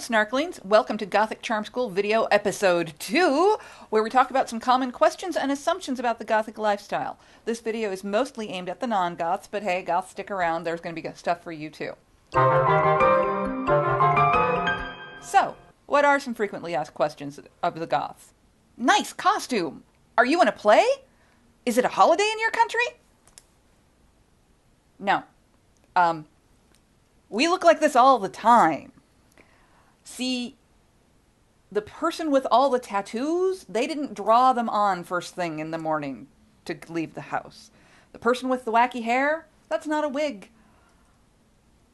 Snarklings. Welcome to Gothic Charm School video episode 2, where we talk about some common questions and assumptions about the Gothic lifestyle. This video is mostly aimed at the non-Goths, but hey, Goths, stick around. There's going to be stuff for you too. So, what are some frequently asked questions of the Goths? Nice costume! Are you in a play? Is it a holiday in your country? No. We look like this all the time. See, the person with all the tattoos, they didn't draw them on first thing in the morning to leave the house. The person with the wacky hair, that's not a wig.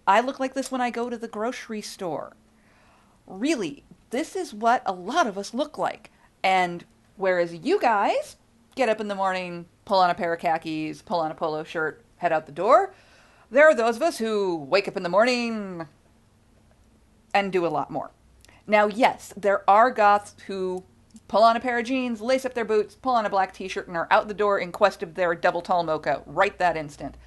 I look like this when I go to the grocery store. Really, this is what a lot of us look like. And whereas you guys get up in the morning, pull on a pair of khakis, pull on a polo shirt, head out the door, there are those of us who wake up in the morning and do a lot more. Now, yes, there are Goths who pull on a pair of jeans, lace up their boots, pull on a black t-shirt, and are out the door in quest of their double tall mocha right that instant.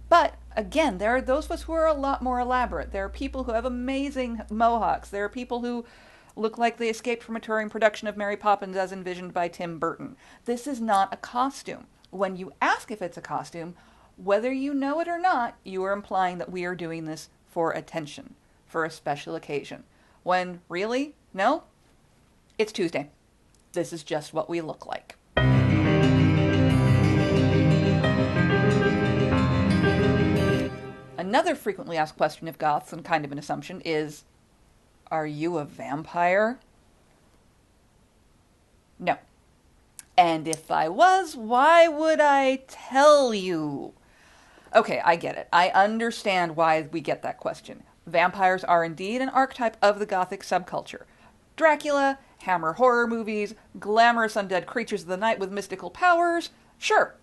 But, again, there are those of us who are a lot more elaborate. There are people who have amazing mohawks. There are people who look like they escaped from a touring production of Mary Poppins as envisioned by Tim Burton. This is not a costume. When you ask if it's a costume, whether you know it or not, you are implying that we are doing this for attention, for a special occasion. When, really, no, it's Tuesday. This is just what we look like. Another frequently asked question of Goths, and kind of an assumption, is, are you a vampire? No. And if I was, why would I tell you? Okay, I get it. I understand why we get that question. Vampires are indeed an archetype of the Gothic subculture. Dracula, Hammer horror movies, glamorous undead creatures of the night with mystical powers. Sure.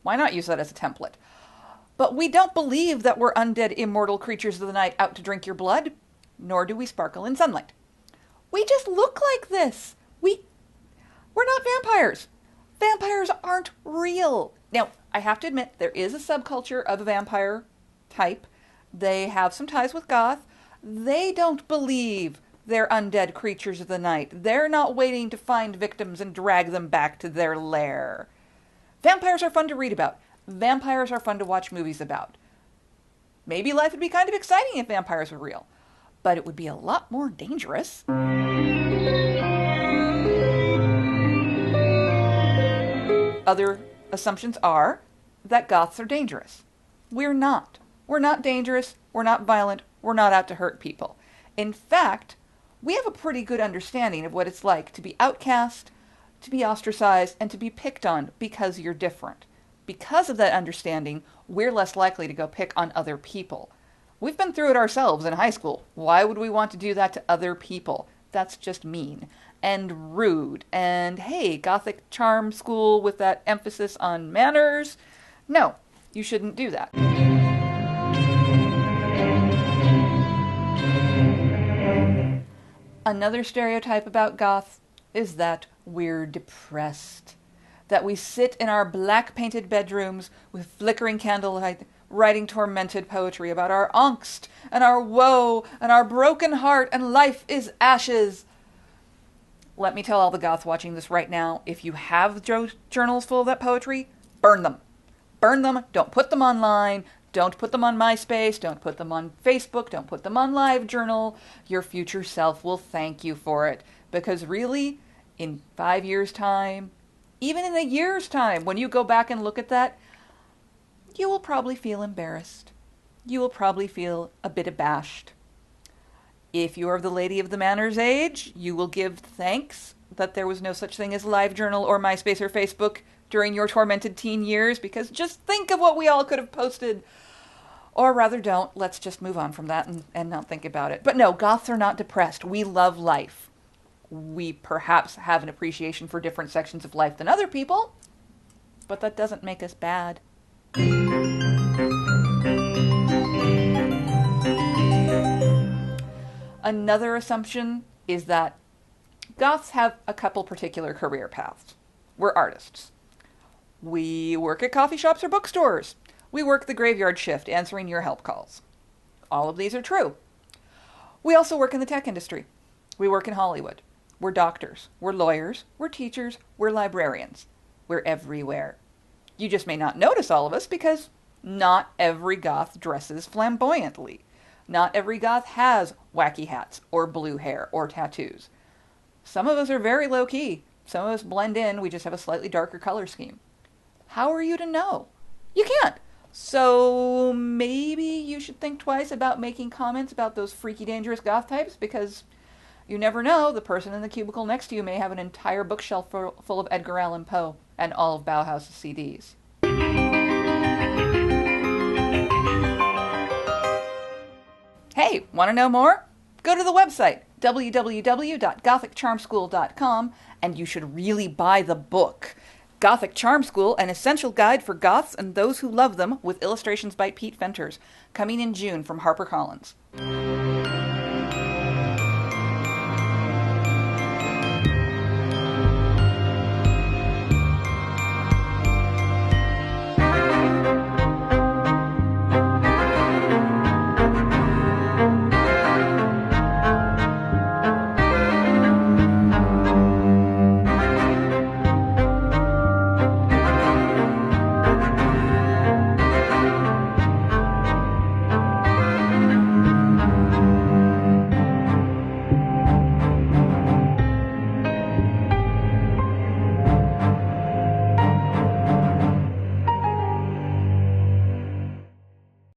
Why not use that as a template? But we don't believe that we're undead immortal creatures of the night out to drink your blood, nor do we sparkle in sunlight. We just look like this. We're not vampires. Vampires aren't real. Now, I have to admit, there is a subculture of a vampire type. They have some ties with Goth. They don't believe they're undead creatures of the night. They're not waiting to find victims and drag them back to their lair. Vampires are fun to read about. Vampires are fun to watch movies about. Maybe life would be kind of exciting if vampires were real, but it would be a lot more dangerous. Other assumptions are that Goths are dangerous. We're not. We're not dangerous, we're not violent, we're not out to hurt people. In fact, we have a pretty good understanding of what it's like to be outcast, to be ostracized, and to be picked on because you're different. Because of that understanding, we're less likely to go pick on other people. We've been through it ourselves in high school. Why would we want to do that to other people? That's just mean and rude. And hey, Gothic charm school with that emphasis on manners? No, you shouldn't do that. Another stereotype about Goths is that we're depressed. That we sit in our black-painted bedrooms with flickering candlelight, writing tormented poetry about our angst and our woe and our broken heart and life is ashes. Let me tell all the Goths watching this right now, if you have journals full of that poetry, burn them. Burn them. Don't put them online. Don't put them on MySpace. Don't put them on Facebook. Don't put them on LiveJournal. Your future self will thank you for it. Because really, in 5 years' time, even in a year's time, when you go back and look at that, you will probably feel embarrassed. You will probably feel a bit abashed. If you are the lady of the manor's age, you will give thanks that there was no such thing as LiveJournal or MySpace or Facebook during your tormented teen years, because just think of what we all could have posted. Or rather don't. Let's just move on from that and not think about it. But no, Goths are not depressed. We love life. We perhaps have an appreciation for different sections of life than other people, but that doesn't make us bad. Another assumption is that Goths have a couple particular career paths. We're artists. We work at coffee shops or bookstores. We work the graveyard shift answering your help calls. All of these are true. We also work in the tech industry. We work in Hollywood. We're doctors. We're lawyers. We're teachers. We're librarians. We're everywhere. You just may not notice all of us because not every goth dresses flamboyantly. Not every goth has wacky hats or blue hair or tattoos. Some of us are very low key. Some of us blend in. We just have a slightly darker color scheme. How are you to know? You can't. So maybe you should think twice about making comments about those freaky dangerous goth types, because you never know, the person in the cubicle next to you may have an entire bookshelf full of Edgar Allan Poe and all of Bauhaus's CDs. Hey, want to know more? Go to the website, www.gothiccharmschool.com, and you should really buy the book. Gothic Charm School, an essential guide for goths and those who love them, with illustrations by Pete Venters, coming in June from HarperCollins.